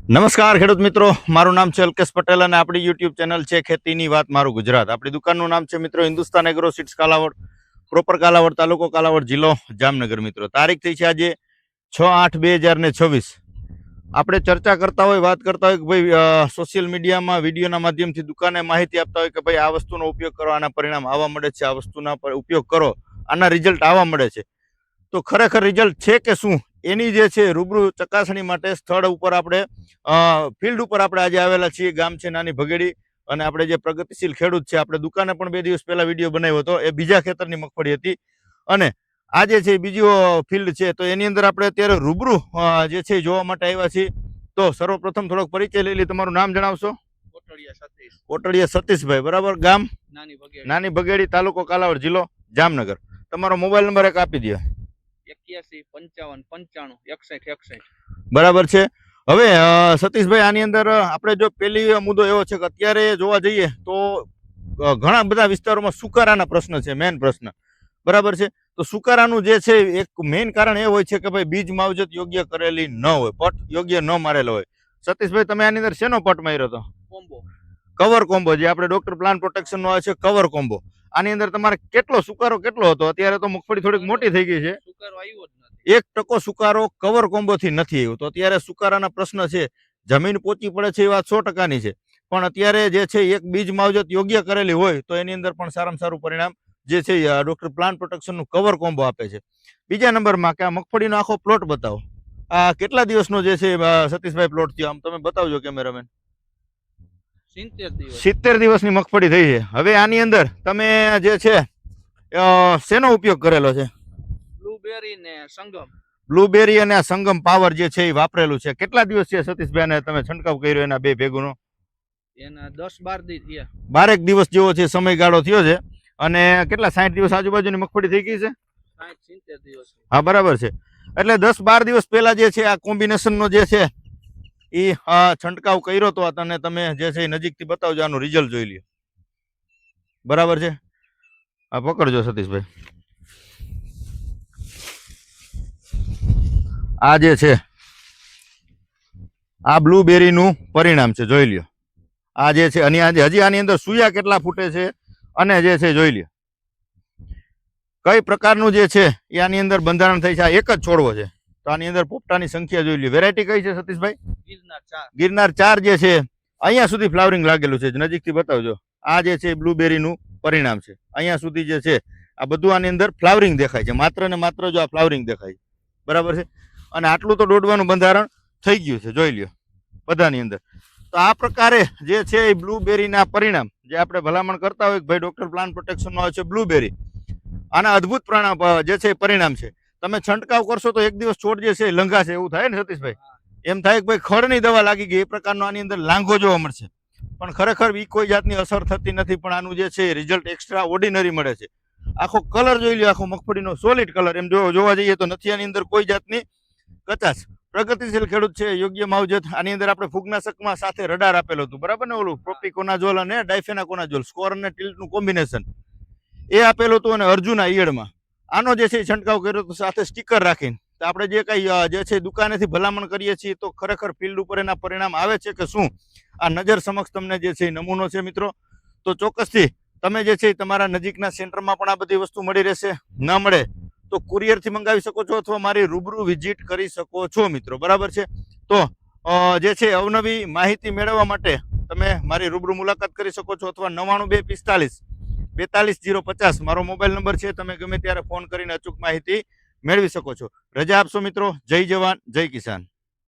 નમસ્કાર ખેડૂત મિત્રો, મારું નામ છે અલ્કેશ પટેલ અને આપણી યુટ્યુબ ચેનલ છે ખેતીની વાત મારું ગુજરાત. આપણી દુકાનનું નામ છે મિત્રો Hindustan Agro Seeds Kalavad, proper Kalavad, તાલુકો કાલાવડ, જિલ્લો જામનગર. મિત્રો તારીખ થઈ છે આજે 6/8/2026. આપણે ચર્ચા કરતા હોય, વાત કરતા હોય કે ભાઈ સોશિયલ મીડિયામાં વિડીયોના માધ્યમથી દુકાને માહિતી આપતા હોય કે ભાઈ આ વસ્તુનો ઉપયોગ કરો, આના પરિણામ આવવા મળે છે, આ વસ્તુના ઉપયોગ કરો, આના રિઝલ્ટ આવવા મળે છે. તો ખરેખર રિઝલ્ટ છે કે શું એની જે છે રૂબરૂ ચકાસણી માટે સ્થળ ઉપર આપણે ફિલ્ડ ઉપર આપણે આજે આવેલા છીએ. ગામ છે નાની ભગેડી અને આપણે જે પ્રગતિશીલ ખેડૂત છે, આપણે દુકાને પણ 2 દિવસ પહેલા વિડીયો બનાવ્યો હતો, એ બીજા ખેતરની મગફળી હતી. અને આ જે છે બીજો ફિલ્ડ છે, તો એની અંદર આપણે અત્યારે રૂબરૂ જે છે જોવા માટે આવ્યા છીએ. તો સર્વપ્રથમ થોડોક પરિચય લઈ લઈએ. તમારું નામ જણાવશો? કોટડિયા સતીશભાઈ, બરાબર. ગામ નાની ભગેડી, તાલુકો કાલાવડ, જિલ્લો જામનગર. તમારો મોબાઈલ નંબર એક આપી દો. 81 55 95 61 61. બરાબર છે. હવે સતીશભાઈ, આની અંદર આપણે જો પહેલી મુદ્દો એવો છે કે અત્યારે જોવા જઈએ તો ઘણા બધા વિસ્તારોમાં સુકારાના પ્રશ્ન છે, મેન પ્રશ્ન. બરાબર છે. તો સુકારાનું જે છે એક મેઇન કારણ એ હોય છે કે ભાઈ બીજ માવજત યોગ્ય કરેલી ન હોય, પટ યોગ્ય ન મારેલો હોય. સતીશભાઈ, તમે આની અંદર શેનો પટ માર્યો હતો? કોમ્બો, કવર કોમ્બો, જે આપણે ડોક્ટર પ્લાન્ટ પ્રોટેક્શન નો આવે છે, કવર કોમ્બો. આની અંદર તમારે સુકારો કેટલો હતો? અત્યારે તો મગફળી થોડીક મોટી થઈ ગઈ છે. સુકારો આવ્યો જ નથી. 1% સુકારો કવર કોમ્બો થી નથી આવ્યો. તો અત્યારે સુકારાના પ્રશ્ન છે, જમીન પોચી પડે છે એ વાત 100%ની છે, પણ અત્યારે જે છે એક બીજ માવજત યોગ્ય કરેલી હોય તો એની અંદર પણ સારામાં સારું પરિણામ જે છે ડોક્ટર પ્લાન્ટ પ્રોટેક્શન નું કવર કોમ્બો આપે છે. બીજા નંબરમાં કે આ મગફળીનો આખો પ્લોટ બતાવો. આ કેટલા દિવસનો જે છે સતીશભાઈ પ્લોટ થયો? આમ તમે બતાવજો કેમેરામેન. 70 દિવસની મગફળી થઈ છે. હવે આની અંદર તમે જે છે શેનો ઉપયોગ કરેલો છે? બ્લુબેરી ને સંગમ. બ્લુબેરી અને સંગમ પાવર જે છે એ વાપરેલું છે. કેટલા દિવસ છે સતીશભાઈ ને તમે છંટકાવ કર્યો એના બે ભેગુનો? એના 10-12 દી થયા. 12 દિવસ જેવો છે સમયગાળો થયો છે. અને કેટલા 60 દિવસ આજુબાજુની મગફળી થઈ ગઈ છે? 60-70 દિવસ. હા, બરાબર છે. એટલે 10-12 દિવસ પહેલા જે છે આ કોમ્બિનેશન નો જે છે એ છંટકાવ કર્યો તો અને તમે જે છે નજીકથી બતાવજો, આનું રિઝલ્ટ જોઈ લ્યો. બરાબર છે. આ પકડજો સતીશભાઈ. આ જે છે આ બ્લુબેરી નું પરિણામ છે, જોઈ લ્યો. આ જે છે હજી આની અંદર સુયા કેટલા ફૂટે છે અને જે છે જોઈ લ્યો કઈ પ્રકારનું જે છે એ આની અંદર બંધારણ થઈ છે. આ એક જ છોડવો છે, તો આની અંદર પોપટાની સંખ્યા જોઈ લ્યો. વેરાયટી કઈ છે સતીશભાઈ? ગિરનાર 4 જે છે અહીંયા સુધી ફ્લાવરિંગ લાગેલું છે, નજીકથી બતાવજો. આ જે છે બ્લુબેરી નું પરિણામ છે. અહીંયા સુધી જે છે આ બધું આની અંદર ફ્લાવરિંગ દેખાય છે, માત્ર ને માત્ર જો આ ફ્લાવરિંગ દેખાય છે. બરાબર છે. અને આટલું તો દોડવાનું બંધારણ થઈ ગયું છે, જોઈ લ્યો બધાની અંદર. તો આ પ્રકારે જે છે એ બ્લુબેરીના પરિણામ જે આપણે ભલામણ કરતા હોય કે ભાઈ ડોક્ટર પ્લાન્ટ પ્રોટેક્શન નો આવે છે બ્લુબેરી, આના અદ્ભુત જે છે પરિણામ છે. તમે છંટકાવ કરશો તો એક દિવસ છોડ જે છે લંઘાશે, એવું થાય ને સતીશભાઈ? એમ થાય કે ભાઈ ખડની દવા લાગી ગઈ, એ પ્રકારનો આની અંદર લાંઘો જોવા મળશે. પણ ખરેખર એ કોઈ જાતની અસર થતી નથી, પણ આનું જે છે રિઝલ્ટ એક્સ્ટ્રા ઓર્ડિનરી મળે છે. આખો કલર જોઈ લ્યો, આખો મગફળીનો સોલિડ કલર. એમ જોવા જઈએ તો નથી આની અંદર કોઈ જાતની કચાશ. પ્રગતિશીલ ખેડૂત છે, યોગ્ય માવજત. આની અંદર આપણે ફૂગનાશકમાં સાથે રડાર આપેલું હતું, બરાબર ને? ઓલું પ્રોપિકોનાઝોલ અને ડાયફેનાકોનાઝોલ, સ્કોર અને ટિલ્ટનું કોમ્બિનેશન એ આપેલું હતું. અને અર્જુના ઈયળમાં આનો જે છે છંટકાવ કર્યો તો સાથે સ્ટીકર રાખીને. તો આપણે જે કઈ જે છે દુકાનેથી ભલામણ કરીએ છીએ, તો ખરેખર ફિલ્ડ ઉપર એના પરિણામ આવે છે કે શું? આ નજર સમક્ષ તમને જે છે નમૂનો છે મિત્રો. તો ચોક્કસથી તમે જે છે તમારા નજીકના સેન્ટરમાં પણ આ બધી વસ્તુ મળી રહેશે. ન મળે તો કુરિયરથી મંગાવી શકો છો અથવા મારી રૂબરૂ વિઝિટ કરી શકો છો મિત્રો. બરાબર છે. તો જે છે અવનવી માહિતી મેળવવા માટે તમે મારી રૂબરૂ મુલાકાત કરી શકો છો, અથવા 9245 42 050 મારો મોબાઈલ નંબર છે. તમે ગમે ત્યારે ફોન કરીને અચૂક માહિતી મેળવી શકો છો. રજા આપશો મિત્રો. જય જવાન, જય કિસાન.